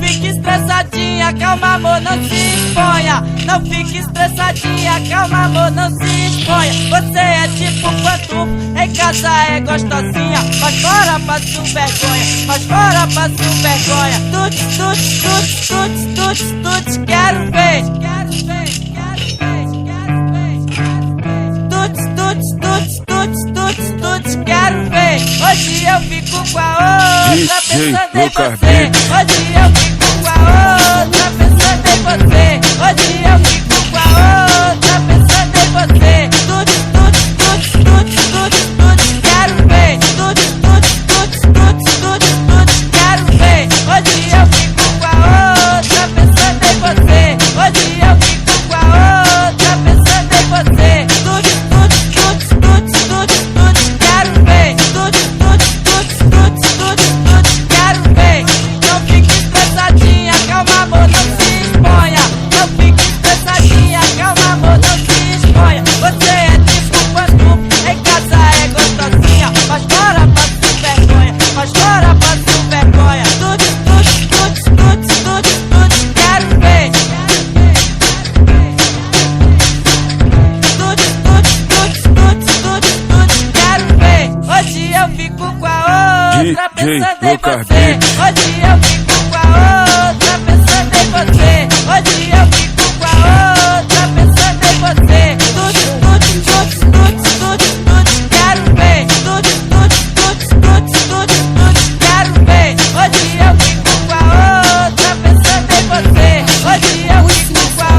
fique estressadinha, calma amor, não se exponha. Não fique estressadinha, calma amor, não se exponha. Você é tipo pantufa, em casa é gostosinha, mas fora passo vergonha, mas fora passo vergonha. Tuts, tuts, tuts, tuts, tuts, tuts, quero ver, quero ver, quero ver, quero ver, tuts, tuts, tuts, tuts, tuts, tuts, quero ver. Hoje eu fico com a outra pensando em você. Hoje eu fico com a outra pensando em você. Hoje eu fico com a outra pensando em você. Tuts, tuts, tuts, tuts, tuts, tuts, quero ver. Tuts, tuts, tuts, tuts, tuts, tuts, quero ver. Hoje eu fico com a outra pensando em você. Hoje eu fico com a outra pensando em você. Tuts, tuts, tuts, tuts, tuts, tuts, quero ver. Tuts, tuts, tuts, tuts, tuts, tuts, quero ver. Não fique estressadinha, calma amor, não se exponha. Não fique estressadinha, calma amor, não se exponha. Você é tipo pantufa, em casa é gostosinha, mas fora passo vergonha, mas fora passo vergonha. Tuts, tuts, tuts, tuts, tuts, tuts, quero ver. Tuts, tuts, tuts, tuts, tuts, tuts, quero ver. Hoje eu fico com a outra pensando em você. Hoje eu fico com a outra pensando em você. Hoje eu fico com a outra pensando em você. Tuts, tuts, tuts, tuts, tuts, tuts, quero ver. Tuts, tuts, tuts, tuts, tuts, tuts, quero ver. Hoje eu fico com a outra pensando em você. Hoje eu fico com a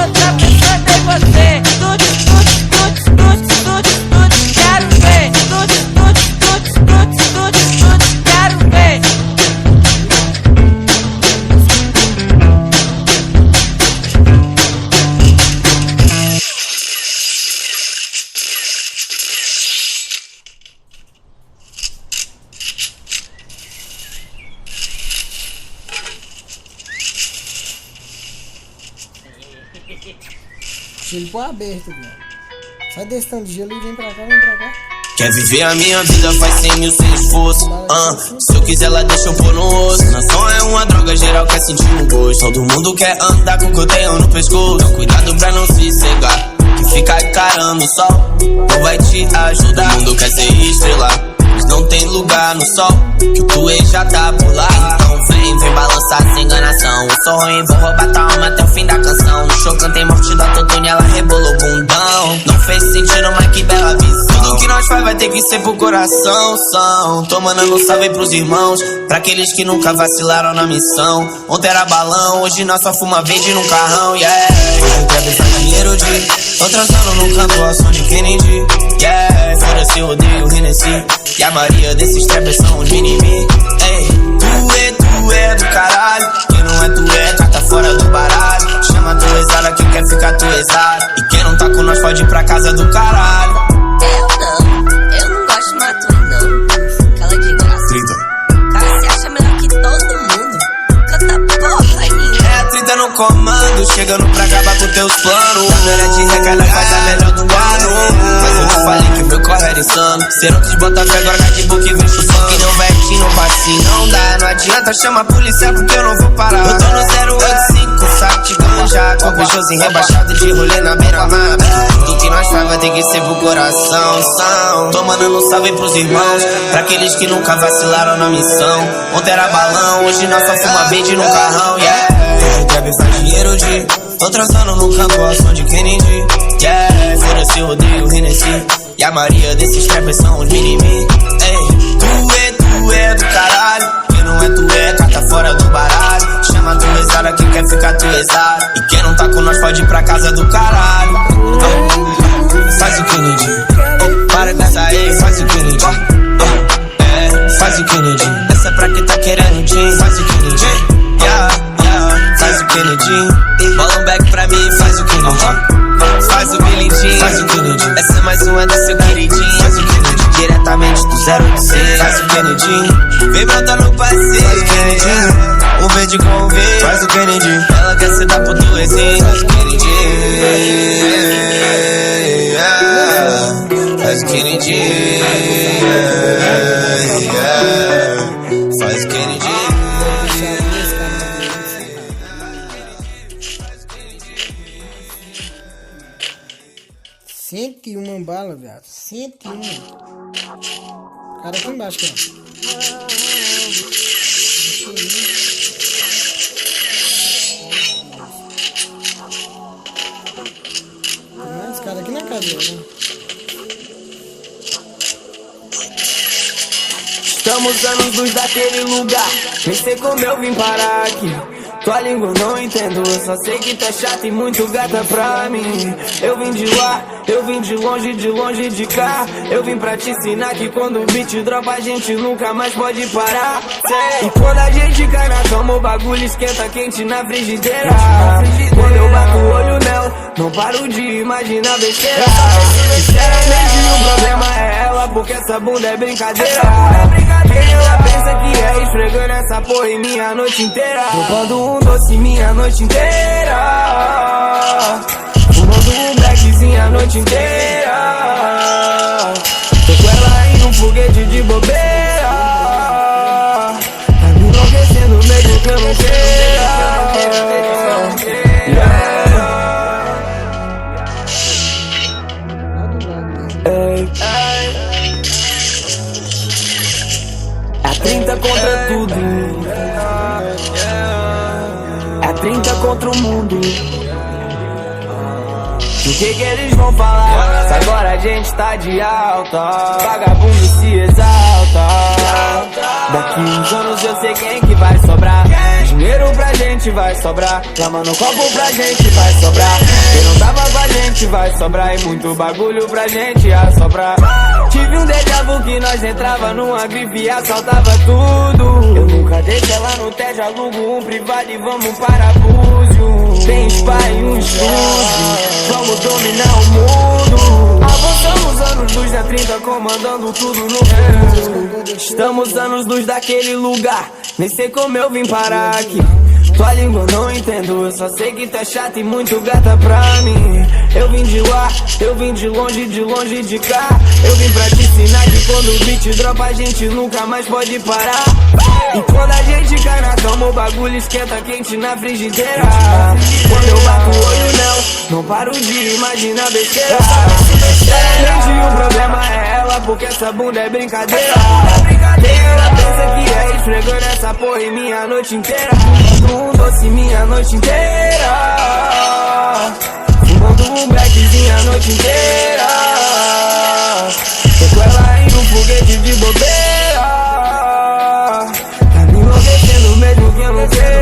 outra pensando em você. Tuts, tuts, tuts, tuts, tuts, tuts, quero ver. Tuts, tuts, tuts, tuts, tuts, tuts, quero ver. Gelo pô aberto, viado. Sai desse tanto de gelo e vem pra cá, vem pra cá. Quer viver a minha vida, faz 100 mil sem esforço. Se eu quiser, ela deixa eu pôr no osso. Nação é uma droga, geral quer sentir o gosto. Todo mundo quer andar com o que eu tenho no pescoço. Então cuidado pra não se cegar, que ficar encarando o sol não vai te ajudar. Todo mundo quer ser estrela, mas não tem lugar no sol, que o tu já tá por lá. Então vem balançar sem enganação. Eu sou ruim, vou roubar tua alma até o fim da canção. No show cantei morte da Totune, ela rebolou o bundão. Não fez sentido, mas que bela visão. Tudo que nós faz vai ter que ser pro coração. Tô mandando um salve pros irmãos, pra aqueles que nunca vacilaram na missão. Ontem era balão, hoje nós só fuma verde no carrão, yeah. Hoje eu quero pensar dinheiro de tô transando no canto ao som de Kennedy, yeah. Foda-se, eu odeio o Hennessy, e a maioria desses trappers são os mini-me. Ei, tu é do caralho, quem não é tu é, já tá fora do baralho. Chama tu exala, quem quer ficar tu exala. E quem não tá com nós pode ir pra casa do caralho. Eu não gosto mais tu não. Cala de graça. Cara, se acha melhor que todo mundo. Canta porra nenhuma. É a 30 no comando, chegando pra acabar com teus planos. Câmera de recada faz a melhor do ano. Mas eu te falei que o meu corre era insano. Cê não quis botar fé, agora de book vem chupando. Que não vai aqui, não passinho, não dá. Não adianta chamar a polícia porque eu não vou parar. Eu tô no 085, saco de ganja. Com o Josinho rebaixado de rolê na beira-mar. Tudo que nós faz vai ter que ser pro coração. Tô mandando um salve pros irmãos, pra aqueles que nunca vacilaram na missão. Ontem era balão, hoje nós só fuma verde no carrão, yeah. Eu quero faz dinheiro de tô transando no canto ao som de Kennedy, yeah. Foda-se, eu odeio o Hennessy, e a maioria desses trappers são os mini-me. Ei, tu é do caralho, quem não é tu é, tá fora do baralho. Chama tu exala, quem quer ficar tu exala. E quem não tá com nós pode ir pra casa do caralho. Faz o Kennedy, para de sair, faz o Kennedy, faz o Kennedy. Essa é pra quem tá querendo din, faz o Kennedy, yeah, faz o Kennedy. Bola um back pra mim, faz o Kennedy, faz o Billy Jean, faz o Kennedy. Essa é mais uma do seu queridinho, faz o Kennedy. Diretamente do 086, faz o Kennedy. Vem botar no passeio, faz o Kennedy. O verde com o verde, faz o Kennedy. Ela quer se dar pro duezinho, faz o Kennedy, yeah. Faz o Kennedy, yeah. Faz o Kennedy. 101. O cara aqui embaixo, cara. Tem mais cara aqui na cadeira, né? Estamos anos luz daquele lugar. Nem sei como eu vim parar aqui. Tua língua eu não entendo, eu só sei que tá chata e muito gata pra mim. Eu vim de lá, eu vim de longe de cá. Eu vim pra te ensinar que quando o beat dropa a gente nunca mais pode parar. E quando a gente cai na cama o bagulho esquenta quente na frigideira. Quando eu bato o olho nela, não paro de imaginar besteira. Sinceramente o problema é ela, porque essa bunda é brincadeira. Quem ela pensa que é, esfregando essa porra em minha noite inteira. Roubando um doce minha noite inteira. Fumando um blackzinho a noite inteira. Tô com ela em um foguete de bobeira. Tá me enlouquecendo mesmo que eu não queira. É 30 contra tudo. É 30 contra o mundo. O que eles vão falar? Se agora a gente tá de alta, vagabundo se exalta. Daqui uns anos eu sei quem que vai sobrar. Dinheiro pra gente vai sobrar. Lama no copo pra gente vai sobrar. Quem não tava com a gente vai sobrar. E muito bagulho pra gente ia sobrar. Tive um déjà vu que nós entrava numa grife e assaltava tudo. Eu nunca deixo ela no TED, alugo um privado e vamos para Búzios. Tem spa e um estúdio, vamos dominar o mundo. Avançamos anos luz da 30, comandando tudo no mundo. Estamos anos luz daquele lugar, nem sei como eu vim parar aqui. Tua língua eu não entendo, eu só sei que tá chata e muito gata pra mim. Eu vim de lá, eu vim de longe de cá. Eu vim pra te ensinar que quando o beat dropa a gente nunca mais pode parar. E quando a gente cai na cama o bagulho esquenta quente na frigideira. Quando eu bato o olho nela, não paro de imaginar besteira. Sinceramente o problema é ela, porque essa bunda é brincadeira. Quem ela pensa que é, esfregando essa porra em minha noite inteira. Um doce minha noite inteira. Fumando um blackzinho a noite inteira. Tô com ela em um foguete de bobeira. Tá me enlouquecendo mesmo que eu não queira.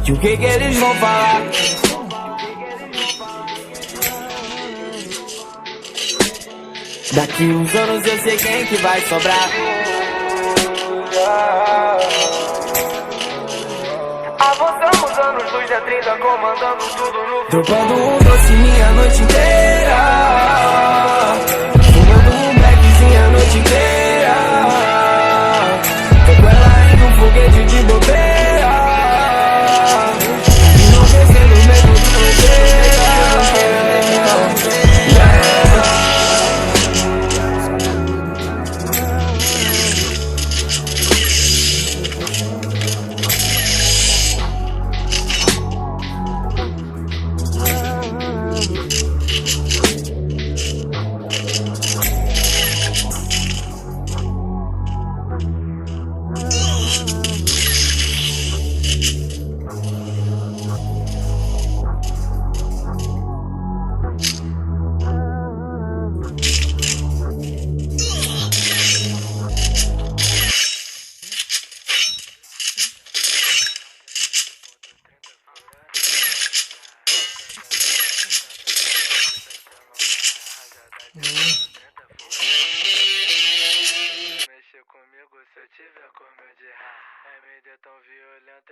E o que eles vão falar? Daqui uns anos eu sei quem que vai sobrar. Avançamos anos luz da 30, comandando tudo no. Dropando um doce minha noite inteira. Fumando um blackzinho a noite inteira. Tô com ela em um foguete de bobeira.